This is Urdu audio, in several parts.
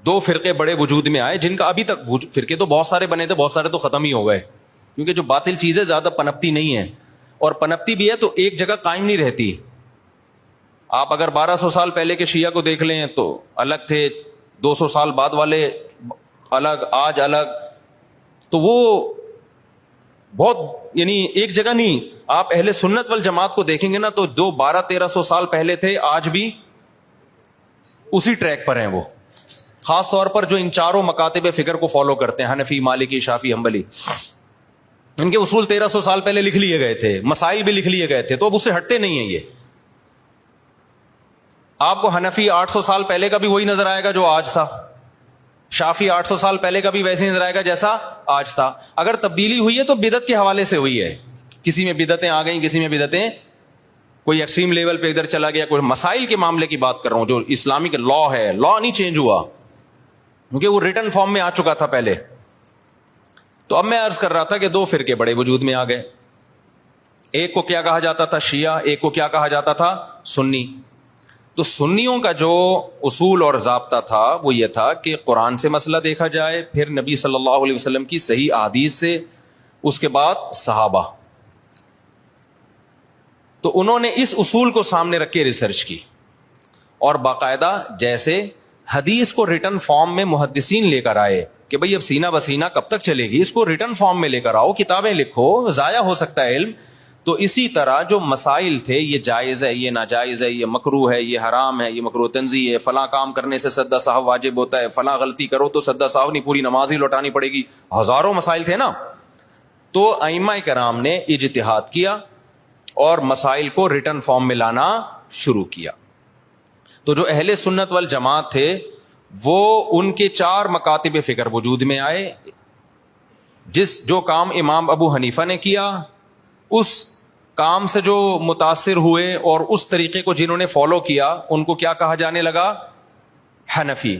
دو فرقے بڑے وجود میں آئے جن کا ابھی تک فرقے تو بہت سارے بنے تھے, بہت سارے تو ختم ہی ہو گئے, کیونکہ جو باطل چیزیں زیادہ پنپتی نہیں ہے, اور پنپتی بھی ہے تو ایک جگہ قائم نہیں رہتی. آپ اگر 1200 سال پہلے کے شیعہ کو دیکھ لیں تو الگ تھے, 200 سال بعد والے الگ, آج الگ. تو وہ بہت یعنی ایک جگہ نہیں. آپ اہل سنت والجماعت کو دیکھیں گے نا تو جو 1200-1300 سال پہلے تھے آج بھی اسی ٹریک پر ہیں وہ, خاص طور پر جو ان چاروں مکاتب فکر کو فالو کرتے ہیں, حنفی, مالکی, شافعی, حنبلی. ان کے اصول 1300 سال پہلے لکھ لیے گئے تھے, مسائل بھی لکھ لیے گئے تھے, تو اب اس سے ہٹتے نہیں ہیں یہ. آپ کو حنفی 800 سال پہلے کا بھی وہی نظر آئے گا جو آج تھا, شافعی 800 سال پہلے کا بھی ویسے ہی نظر آئے گا جیسا آج تھا. اگر تبدیلی ہوئی ہے تو بدعت کے حوالے سے ہوئی ہے, کسی میں بدعتیں آ گئیں, کسی میں بدعتیں, کوئی ایکسٹریم لیول پہ ادھر چلا گیا, کوئی مسائل کے معاملے کی بات کر رہا ہوں. جو اسلامک لا ہے, لا نہیں چینج ہوا کیونکہ وہ ریٹن فارم میں آ چکا تھا پہلے. تو اب میں عرض کر رہا تھا کہ دو فرقے بڑے وجود میں آ گئے. ایک کو کیا کہا جاتا تھا؟ شیعہ. ایک کو کیا کہا جاتا تھا؟ سنی. تو سنیوں کا جو اصول اور ضابطہ تھا وہ یہ تھا کہ قرآن سے مسئلہ دیکھا جائے, پھر نبی صلی اللہ علیہ وسلم کی صحیح احادیث سے, اس کے بعد صحابہ. تو انہوں نے اس اصول کو سامنے رکھ کے ریسرچ کی, اور باقاعدہ جیسے حدیث کو ریٹن فارم میں محدثین لے کر آئے کہ بھئی اب سینہ بسینہ کب تک چلے گی, اس کو ریٹن فارم میں لے کر آؤ, کتابیں لکھو, ضائع ہو سکتا ہے علم. تو اسی طرح جو مسائل تھے, یہ جائز ہے, یہ ناجائز ہے, یہ مکروہ ہے, یہ حرام ہے, یہ مکروہ تنزیہ ہے, فلاں کام کرنے سے سجدہ سہو واجب ہوتا ہے, فلاں غلطی کرو تو سجدہ سہو نہیں, پوری نماز ہی لوٹانی پڑے گی, ہزاروں مسائل تھے نا. تو ائمہ کرام نے اجتہاد کیا اور مسائل کو ریٹن فارم میں لانا شروع کیا. تو جو اہل سنت والجماعت تھے وہ ان کے 4 مکاتب فکر وجود میں آئے. جو کام امام ابو حنیفہ نے کیا, اس کام سے جو متاثر ہوئے اور اس طریقے کو جنہوں نے فالو کیا ان کو کیا کہا جانے لگا؟ حنفی.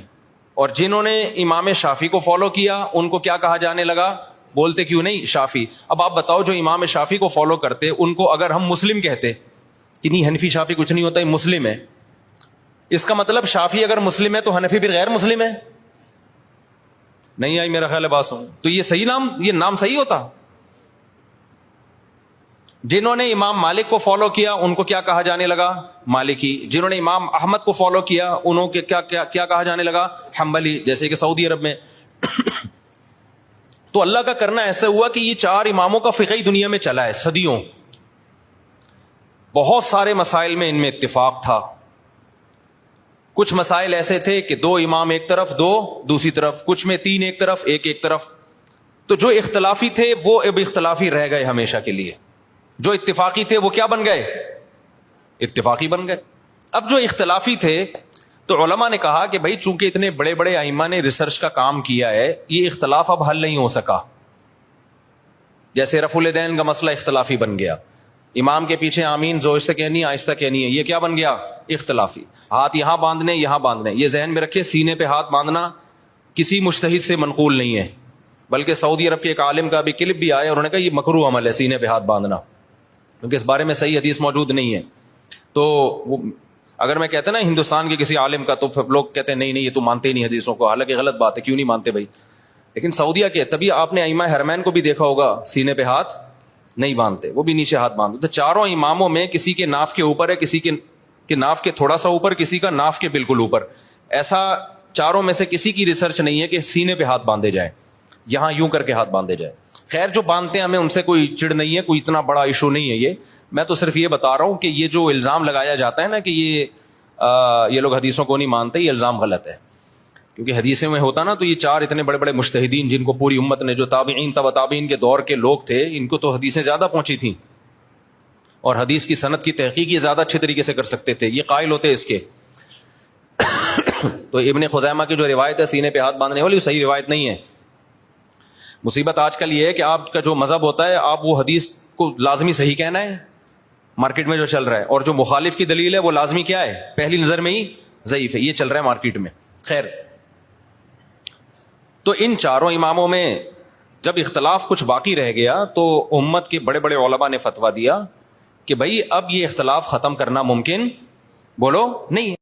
اور جنہوں نے امام شافعی کو فالو کیا ان کو کیا کہا جانے لگا؟ بولتے کیوں نہیں؟ شافعی. اب آپ بتاؤ, جو امام شافعی کو فالو کرتے ان کو اگر ہم مسلم کہتے کہ نہیں حنفی شافعی کچھ نہیں ہوتا, یہ مسلم ہے, اس کا مطلب شافعی اگر مسلم ہے تو حنفی بھی غیر مسلم ہے؟ نہیں آئی میرا خیال ہے بات سن. تو یہ صحیح نام, یہ نام صحیح ہوتا؟ جنہوں نے امام مالک کو فالو کیا ان کو کیا کہا جانے لگا؟ مالکی. جنہوں نے امام احمد کو فالو کیا انہوں کے کیا کہا جانے لگا؟ حنبلی, جیسے کہ سعودی عرب میں. تو اللہ کا کرنا ایسا ہوا کہ یہ 4 اماموں کا فقہی دنیا میں چلا ہے صدیوں. بہت سارے مسائل میں ان میں اتفاق تھا. کچھ مسائل ایسے تھے کہ 2 امام ایک طرف, 2 دوسری طرف, کچھ میں 3 ایک طرف, ایک طرف. تو جو اختلافی تھے وہ اب اختلافی رہ گئے ہمیشہ کے لیے, جو اتفاقی تھے وہ کیا بن گئے؟ اتفاقی بن گئے. اب جو اختلافی تھے تو علماء نے کہا کہ بھائی چونکہ اتنے بڑے بڑے ائمہ نے ریسرچ کا کام کیا ہے, یہ اختلاف اب حل نہیں ہو سکا. جیسے رفع الیدین کا مسئلہ اختلافی بن گیا, امام کے پیچھے آمین زور سے کہنی ہے آہستہ کہنی ہے, یہ کیا بن گیا؟ اختلافی. ہاتھ یہاں باندھنے یہاں باندھنے, یہ ذہن میں رکھے سینے پہ ہاتھ باندھنا کسی مجتہد سے منقول نہیں ہے, بلکہ سعودی عرب کے ایک عالم کا بھی کلپ بھی آیا, انہوں نے کہا یہ مکروہ عمل ہے سینے پہ ہاتھ باندھنا, کیونکہ اس بارے میں صحیح حدیث موجود نہیں ہے. تو وہ اگر میں کہتا نا ہندوستان کے کسی عالم کا, تو پھر لوگ کہتے ہیں نہیں یہ تو مانتے ہی نہیں حدیثوں کو, حالانکہ غلط بات ہے, کیوں نہیں مانتے بھائی. لیکن سعودیہ کے, تبھی آپ نے ائمہ حرمین کو بھی دیکھا ہوگا سینے پہ ہاتھ نہیں باندھتے, وہ بھی نیچے ہاتھ باندھتے. تو 4 اماموں میں کسی کے ناف کے اوپر ہے, کسی کے ناف کے تھوڑا سا اوپر, کسی کا ناف کے بالکل اوپر. ایسا 4 میں سے کسی کی ریسرچ نہیں ہے کہ سینے پہ ہاتھ باندھے جائیں, یہاں یوں کر کے ہاتھ باندھے جائیں. خیر جو باندھتے ہیں ہمیں ان سے کوئی چڑ نہیں ہے, کوئی اتنا بڑا ایشو نہیں ہے یہ. میں تو صرف یہ بتا رہا ہوں کہ یہ جو الزام لگایا جاتا ہے نا کہ یہ لوگ حدیثوں کو نہیں مانتے, یہ الزام غلط ہے. کیونکہ حدیثوں میں ہوتا نا تو یہ 4 اتنے بڑے بڑے مجتہدین جن کو پوری امت نے, جو تابعین تبع تابعین کے دور کے لوگ تھے, ان کو تو حدیثیں زیادہ پہنچی تھیں اور حدیث کی سند کی تحقیق یہ زیادہ اچھے طریقے سے کر سکتے تھے, یہ قائل ہوتے اس کے. تو ابن خزیمہ کی جو روایت ہے سینے پہ ہاتھ باندھنے والی, وہ صحیح روایت نہیں ہے. مصیبت آج کل یہ ہے کہ آپ کا جو مذہب ہوتا ہے آپ وہ حدیث کو لازمی صحیح کہنا ہے, مارکیٹ میں جو چل رہا ہے, اور جو مخالف کی دلیل ہے وہ لازمی کیا ہے؟ پہلی نظر میں ہی ضعیف ہے. یہ چل رہا ہے مارکیٹ میں. خیر, تو ان 4 اماموں میں جب اختلاف کچھ باقی رہ گیا تو امت کے بڑے بڑے علماء نے فتویٰ دیا کہ بھائی اب یہ اختلاف ختم کرنا ممکن نہیں ہے.